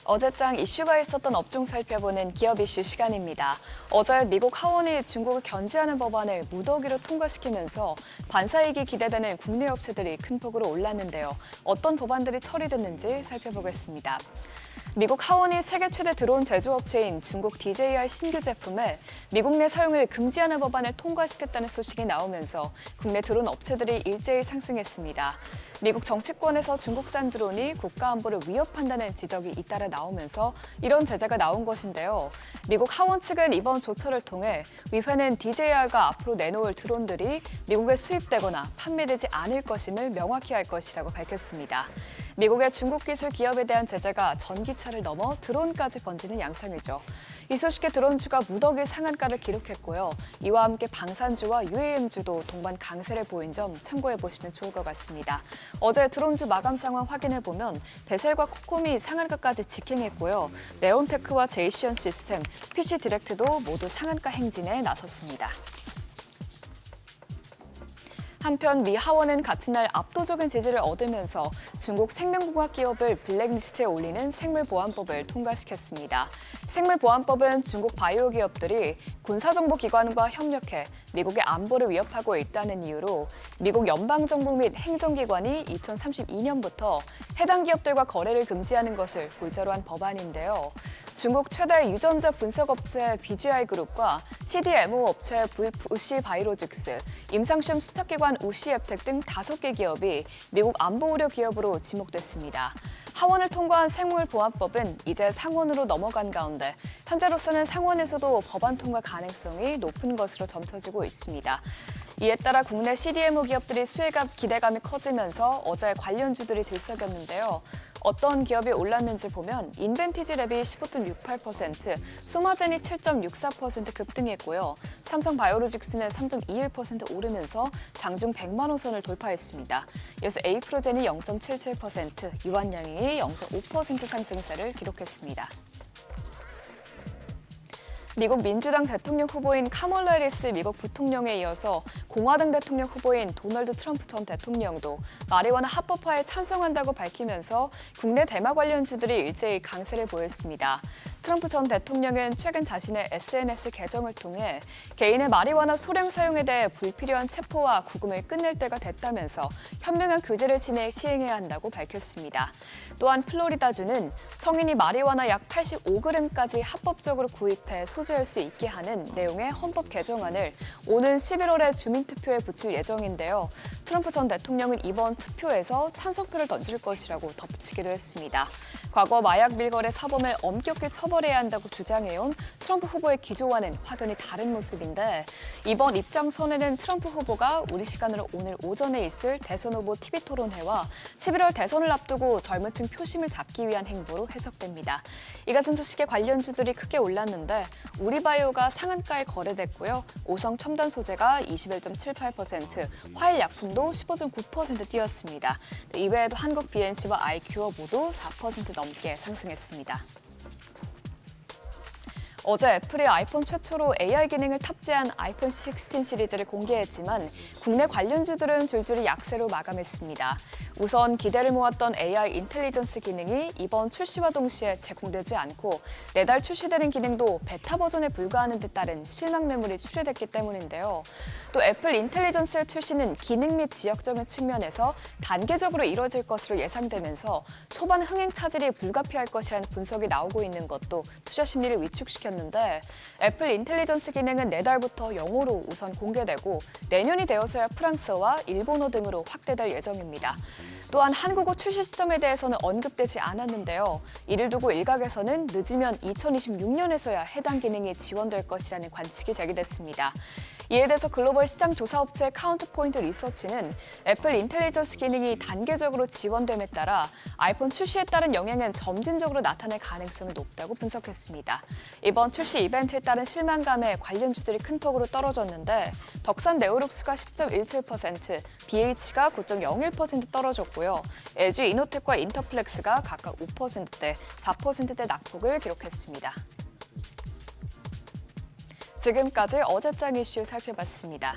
어제장 이슈가 있었던 업종 살펴보는 기업 이슈 시간입니다. 어제 미국 하원이 중국을 견제하는 법안을 무더기로 통과시키면서 반사이익이 기대되는 국내 업체들이 큰 폭으로 올랐는데요. 어떤 법안들이 처리됐는지 살펴보겠습니다. 미국 하원이 세계 최대 드론 제조업체인 중국 DJI 신규 제품에 미국 내 사용을 금지하는 법안을 통과시켰다는 소식이 나오면서 국내 드론 업체들이 일제히 상승했습니다. 미국 정치권에서 중국산 드론이 국가 안보를 위협한다는 지적이 잇따라 나오면서 이런 제재가 나온 것인데요. 미국 하원 측은 이번 조처를 통해 의회는 DJI가 앞으로 내놓을 드론들이 미국에 수입되거나 판매되지 않을 것임을 명확히 할 것이라고 밝혔습니다. 미국의 중국 기술 기업에 대한 제재가 전기차를 넘어 드론까지 번지는 양상이죠. 이 소식에 드론주가 무더기 상한가를 기록했고요. 이와 함께 방산주와 UAM주도 동반 강세를 보인 점 참고해 보시면 좋을 것 같습니다. 어제 드론주 마감 상황 확인해 보면 베셀과 코콤이 상한가까지 직행했고요. 네온테크와 제이시언 시스템, PC 디렉트도 모두 상한가 행진에 나섰습니다. 한편 미 하원은 같은 날 압도적인 지지를 얻으면서 중국 생명공학 기업을 블랙리스트에 올리는 생물보안법을 통과시켰습니다. 생물보안법은 중국 바이오 기업들이 군사정보기관과 협력해 미국의 안보를 위협하고 있다는 이유로 미국 연방정부 및 행정기관이 2032년부터 해당 기업들과 거래를 금지하는 것을 골자로 한 법안인데요. 중국 최대 유전자 분석업체 BGI 그룹과 CDMO 업체 WuXi 바이오로직스, 임상시험 수탁기관 우시앱텍 등 5개 기업이 미국 안보 우려 기업으로 지목됐습니다. 하원을 통과한 생물보안법은 이제 상원으로 넘어간 가운데 현재로서는 상원에서도 법안 통과 가능성이 높은 것으로 점쳐지고 있습니다. 이에 따라 국내 CDMO 기업들이 수혜가 기대감이 커지면서 어제 관련주들이 들썩였는데요. 어떤 기업이 올랐는지 보면 인벤티지 랩이 15.68%, 소마젠이 7.64% 급등했고요. 삼성 바이오로직스는 3.21% 오르면서 장중 100만 원 선을 돌파했습니다. 이어서 에이프로젠이 0.77%, 유한양행이 0.5% 상승세를 기록했습니다. 미국 민주당 대통령 후보인 카멀라 해리스 미국 부통령에 이어서 공화당 대통령 후보인 도널드 트럼프 전 대통령도 마리화나 합법화에 찬성한다고 밝히면서 국내 대마 관련주들이 일제히 강세를 보였습니다. 트럼프 전 대통령은 최근 자신의 SNS 계정을 통해 개인의 마리화나 소량 사용에 대해 불필요한 체포와 구금을 끝낼 때가 됐다면서 현명한 규제를 시행해야 한다고 밝혔습니다. 또한 플로리다주는 성인이 마리화나 약 85g까지 합법적으로 구입해 소지할 수 있게 하는 내용의 헌법 개정안을 오는 11월에 주민투표에 붙일 예정인데요. 트럼프 전 대통령은 이번 투표에서 찬성표를 던질 것이라고 덧붙이기도 했습니다. 과거 마약 밀거래 사범을 엄격히 처벌해야 한다고 주장해온 트럼프 후보의 기조와는 확연히 다른 모습인데 이번 입장선에는 트럼프 후보가 우리 시간으로 오늘 오전에 있을 대선 후보 TV 토론회와 11월 대선을 앞두고 젊은 층 표심을 잡기 위한 행보로 해석됩니다. 이 같은 소식에 관련주들이 크게 올랐는데 우리바이오가 상한가에 거래됐고요. 오성 첨단 소재가 21.78%, 화일약품도 15.9% 뛰었습니다. 이외에도 한국 BNC와 아이큐어 모두 4% 넘게 상승했습니다. 어제 애플이 아이폰 최초로 AI 기능을 탑재한 아이폰 16 시리즈를 공개했지만 국내 관련주들은 줄줄이 약세로 마감했습니다. 우선 기대를 모았던 AI 인텔리전스 기능이 이번 출시와 동시에 제공되지 않고 내달 출시되는 기능도 베타 버전에 불과하는 데 따른 실망 매물이 출시됐기 때문인데요. 또 애플 인텔리전스 출시는 기능 및 지역적인 측면에서 단계적으로 이뤄질 것으로 예상되면서 초반 흥행 차질이 불가피할 것이라는 분석이 나오고 있는 것도 투자 심리를 위축시켰는데 애플 인텔리전스 기능은 내달부터 영어로 우선 공개되고 내년이 되어서야 프랑스어와 일본어 등으로 확대될 예정입니다. 또한 한국어 출시 시점에 대해서는 언급되지 않았는데요. 이를 두고 일각에서는 늦으면 2026년에서야 해당 기능이 지원될 것이라는 관측이 제기됐습니다. 이에 대해서 글로벌 시장 조사업체 카운트포인트 리서치는 애플 인텔리전스 기능이 단계적으로 지원됨에 따라 아이폰 출시에 따른 영향은 점진적으로 나타날 가능성이 높다고 분석했습니다. 이번 출시 이벤트에 따른 실망감에 관련주들이 큰 폭으로 떨어졌는데 덕산 네오룩스가 10.17%, BH가 9.01% 떨어졌고요. LG 이노텍과 인터플렉스가 각각 5%대, 4%대 낙폭을 기록했습니다. 지금까지 어제장 이슈 살펴봤습니다.